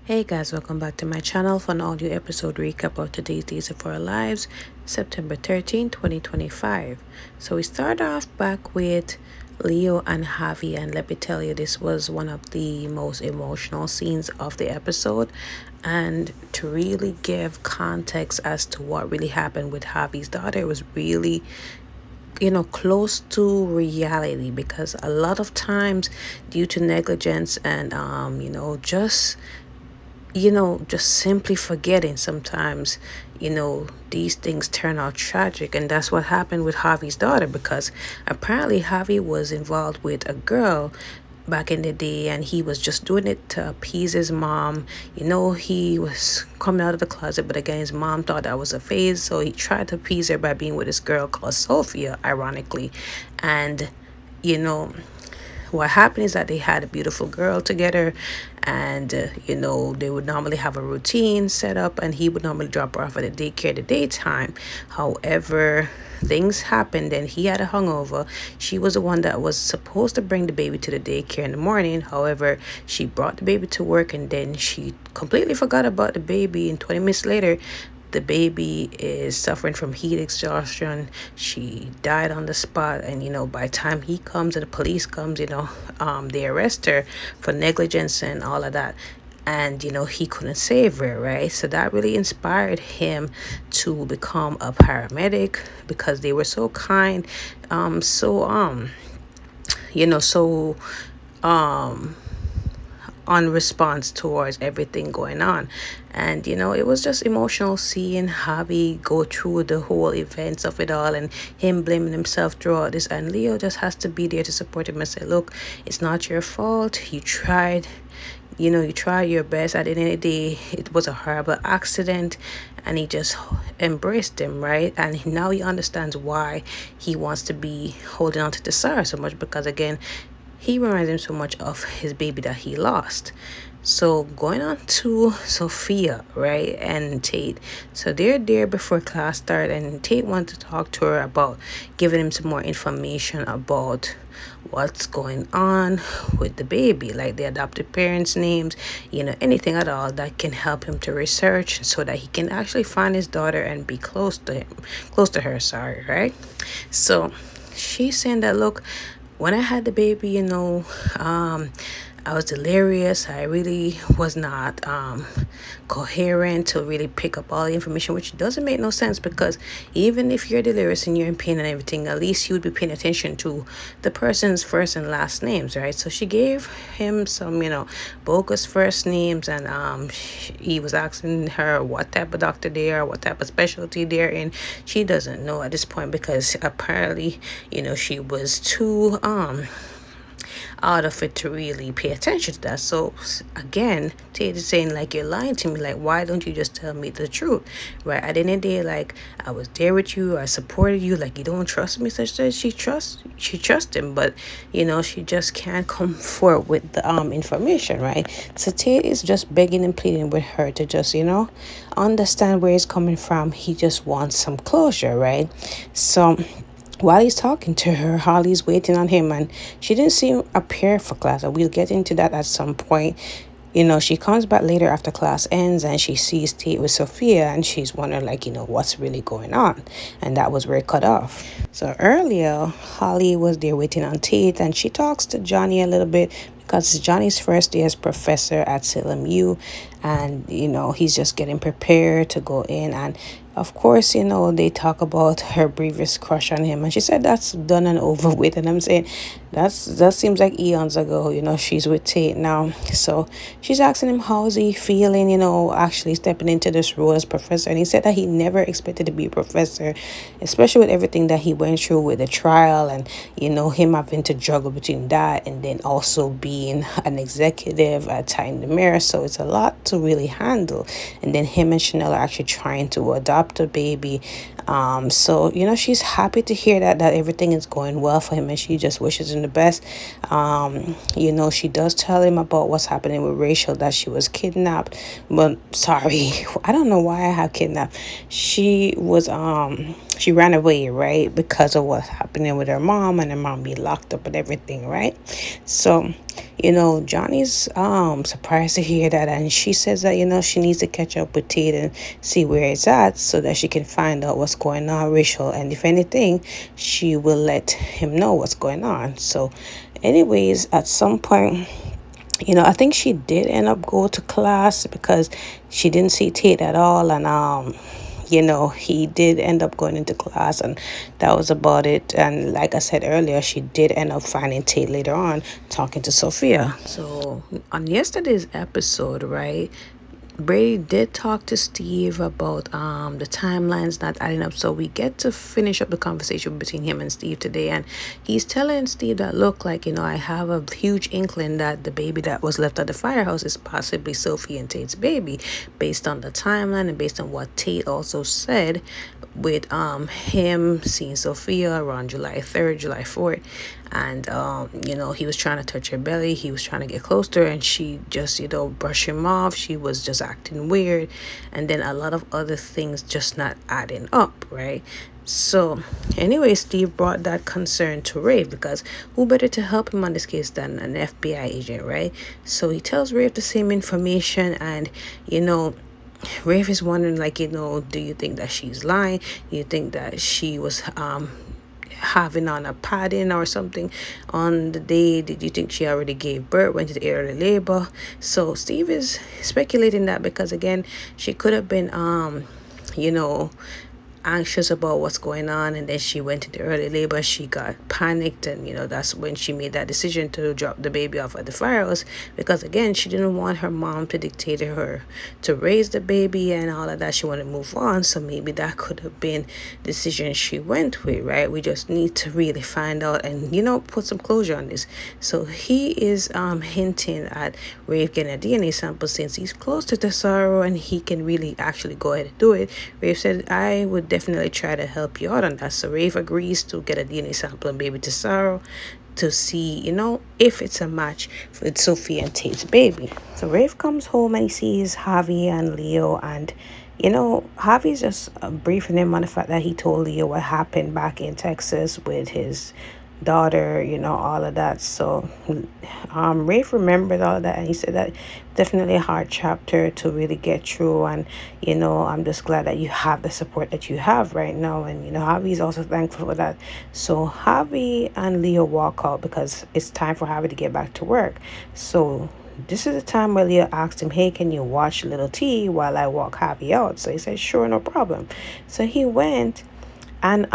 Hey guys, welcome back to my channel for an audio episode recap of today's Days of Our Lives, September 13, 2025. So we start off back with Leo and Javi, and let me tell you, this was one of the most emotional scenes of the episode. And to really give context as to what really happened with Javi's daughter, it was really close to reality, because a lot of times, due to negligence and just simply forgetting, sometimes these things turn out tragic. And that's what happened with Javi's daughter, because apparently Javi was involved with a girl back in the day, and he was just doing it to appease his mom. He was coming out of the closet, but again, his mom thought that was a phase, so he tried to appease her by being with this girl called Sophia, ironically. And you know what happened is that they had a beautiful girl together, and they would normally have a routine set up, and he would normally drop her off at the daycare the daytime. However, things happened and he had a hungover. She was the one that was supposed to bring the baby to the daycare in the morning. However, she brought the baby to work, and then she completely forgot about the baby, and 20 minutes later the baby is suffering from heat exhaustion. She died on the spot, and by the time he comes and the police comes, they arrest her for negligence and all of that. And he couldn't save her, right? So that really inspired him to become a paramedic, because they were so kind, so so um on response towards everything going on. And it was just emotional seeing Javi go through the whole events of it all, and him blaming himself throughout this, and Leo just has to be there to support him and say, look, it's not your fault. You tried, you tried your best. At the end of the day, it was a horrible accident. And he just embraced him, right? And now he understands why he wants to be holding on to the Sarah so much, because again, he reminds him so much of his baby that he lost. So going on to Sophia, right, and Tate. So they're there before class start, and Tate wants to talk to her about giving him some more information about what's going on with the baby, like the adopted parents' names, anything at all that can help him to research, so that he can actually find his daughter and be close to her, sorry, right? So she's saying that, look, when I had the baby, I was delirious. I really was not coherent to really pick up all the information, which doesn't make no sense, because even if you're delirious and you're in pain and everything, at least you would be paying attention to the person's first and last names, right? So she gave him some, bogus first names, and he was asking her what type of doctor they are, what type of specialty they're in. She doesn't know at this point, because apparently, she was too out of it to really pay attention to that. So again, Tate is saying, like, you're lying to me. Like, why don't you just tell me the truth, right? At the end of the day, like, I was there with you, I supported you. Like, you don't trust me? So she trusts him, but she just can't come forward with the information, right? So Tate is just begging and pleading with her to just understand where he's coming from. He just wants some closure, right? So while he's talking to her, Holly's waiting on him, and she didn't see him appear for class. And we'll get into that at some point. She comes back later after class ends, and she sees Tate with Sophia, and she's wondering, like, what's really going on. And that was where it cut off. So earlier, Holly was there waiting on Tate, and she talks to Johnny a little bit, because it's Johnny's first day as professor at Salem U, and he's just getting prepared to go in. And of course, they talk about her previous crush on him, and she said that's done and over with. And I'm saying that seems like eons ago. She's with Tate now. So she's asking him how's he feeling, actually stepping into this role as professor. And he said that he never expected to be a professor, especially with everything that he went through with the trial, and him having to juggle between that and then also being an executive at Time the Mirror. So it's a lot to really handle. And then him and Chanel are actually trying to adopt a baby. So she's happy to hear that everything is going well for him, and she just wishes him the best. She does tell him about what's happening with Rachel, that she was kidnapped. But sorry, I don't know why I have kidnapped. She was she ran away, right, because of what's happening with her mom, and her mom being locked up and everything, right? So Johnny's surprised to hear that, and she says that she needs to catch up with Tate and see where it's at so that she can find out what's going on, Rachel, and if anything, she will let him know what's going on. So, anyways, at some point, I think she did end up go to class because she didn't see Tate at all, and he did end up going into class, and that was about it. And like I said earlier, she did end up finding Tate later on talking to Sophia. So on yesterday's episode, right, Brady did talk to Steve about the timelines not adding up. So we get to finish up the conversation between him and Steve today, and he's telling Steve that, look, like, I have a huge inkling that the baby that was left at the firehouse is possibly Sophie and Tate's baby, based on the timeline and based on what Tate also said with him seeing Sophia around July 3rd, July 4th. And he was trying to touch her belly, he was trying to get close to her, and she just brushed him off. She was just acting weird, and then a lot of other things just not adding up, right? So anyway, Steve brought that concern to Rafe, because who better to help him on this case than an FBI agent, right? So he tells Rafe the same information, and Rafe is wondering, like, do you think that she's lying? Do you think that she was having on a padding or something on the day? Did you think she already gave birth, went into early labor? So Steve is speculating that, because again, she could have been you know anxious about what's going on, and then she went into early labor, she got panicked, and that's when she made that decision to drop the baby off at the firehouse, because again, she didn't want her mom to dictate to her to raise the baby and all of that. She wanted to move on, so maybe that could have been the decision she went with, right? We just need to really find out and put some closure on this. So he is hinting at Rafe getting a DNA sample, since he's close to Tesoro and he can really actually go ahead and do it. Rafe said, I would definitely try to help you out on that. So Rafe agrees to get a DNA sample and baby Tesoro to see, if it's a match with Sophie and Tate's baby. So Rafe comes home and he sees Javi and Leo, and Javi's just briefing him on the fact that he told Leo what happened back in Texas with his daughter, all of that. So Rafe remembered all of that, and he said that definitely a hard chapter to really get through, and I'm just glad that you have the support that you have right now. And Javi's also thankful for that. So Javi and Leo walk out because it's time for Javi to get back to work. So this is the time where Leo asked him, hey, can you watch Little T while I walk Javi out? So he said, sure, no problem. So he went and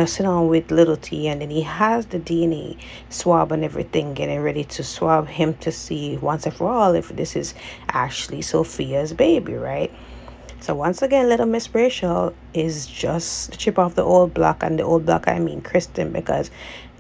sit down with Little T, and then he has the DNA swab and everything, getting ready to swab him to see once and for all if this is actually Sophia's baby, right? So once again, little Miss Rachel is just the chip off the old block, and the old block I mean Kristen, because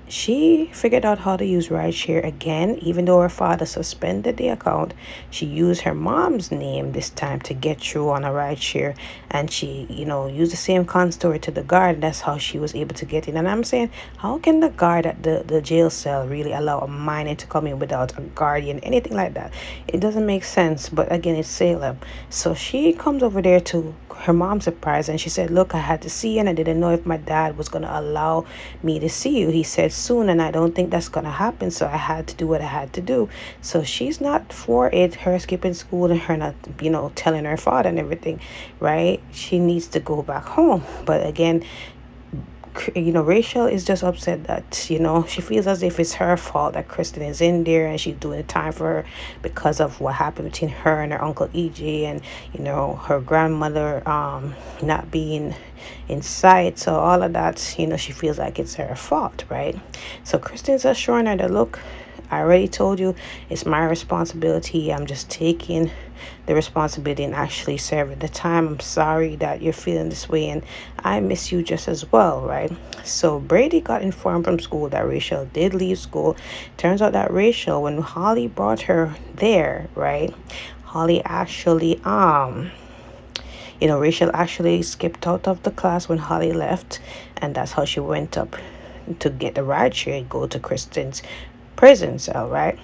she figured out how to use rideshare again. Even though her father suspended the account, she used her mom's name this time to get through on a rideshare, and she used the same con story to the guard. That's how she was able to get in. And I'm saying, how can the guard at the jail cell really allow a minor to come in without a guardian, anything like that? It doesn't make sense. But again, it's Salem. So she comes over there to her mom's surprise, and she said, look, I had to see you, and I didn't know if my dad was going to allow me to see you. He said soon, and I don't think that's going to happen, so I had to do what I had to do. So she's not for it, her skipping school and her not telling her father and everything, right? She needs to go back home. But again, Rachel is just upset that, she feels as if it's her fault that Kristen is in there, and she's doing the time for her because of what happened between her and her uncle EJ, and, her grandmother not being in sight. So all of that, she feels like it's her fault, right? So Kristen's assuring her that, look, I already told you it's my responsibility. I'm just taking the responsibility and actually serving the time. I'm sorry that you're feeling this way, and I miss you just as well, right? So Brady got informed from school that Rachel did leave school. Turns out that Rachel, when Holly brought her there, right, Holly actually Rachel actually skipped out of the class when Holly left, and that's how she went up to get the ride share and go to Kristen's prison cell, right?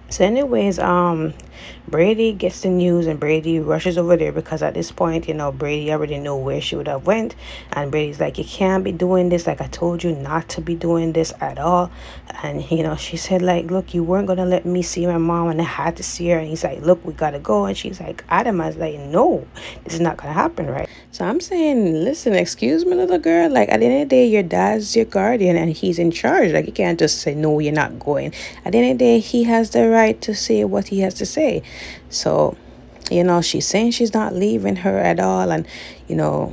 So, anyways, Brady gets the news and Brady rushes over there because at this point, Brady already know where she would have went, and Brady's like, "You can't be doing this. Like I told you not to be doing this at all." And she said, like, "Look, you weren't gonna let me see my mom, and I had to see her." And he's like, "Look, we gotta go." And she's like, adamant, like, "No, this is not gonna happen, right?" So I'm saying, listen, excuse me, little girl. Like at the end of the day, your dad's your guardian and he's in charge. Like you can't just say no, you're not going. At the end of the day, he has the right to say what he has to say. So, she's saying she's not leaving her at all, and you know,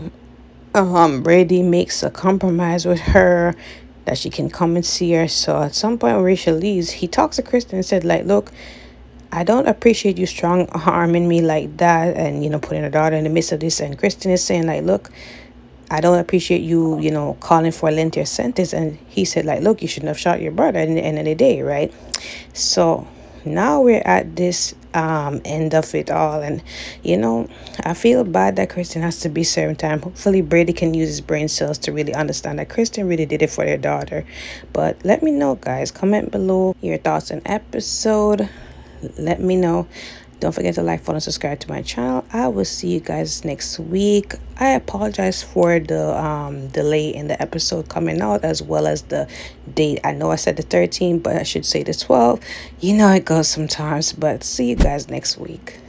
Brady makes a compromise with her that she can come and see her. So at some point when Rachel leaves, he talks to Kristen and said, like, "Look, I don't appreciate you strong arming me like that and putting her daughter in the midst of this." And Kristen is saying, like, "Look, I don't appreciate you, calling for a lengthier sentence." And he said, like, "Look, you shouldn't have shot your brother in the end of the day, right?" So now we're at this end of it all. And, I feel bad that Kristen has to be serving time. Hopefully Brady can use his brain cells to really understand that Kristen really did it for their daughter. But let me know, guys. Comment below your thoughts on episode. Let me know. Don't forget to like, follow, and subscribe to my channel. I will see you guys next week. I apologize for the delay in the episode coming out, as well as the date. I know I said the 13th, but I should say the 12th. You know it goes sometimes. But see you guys next week.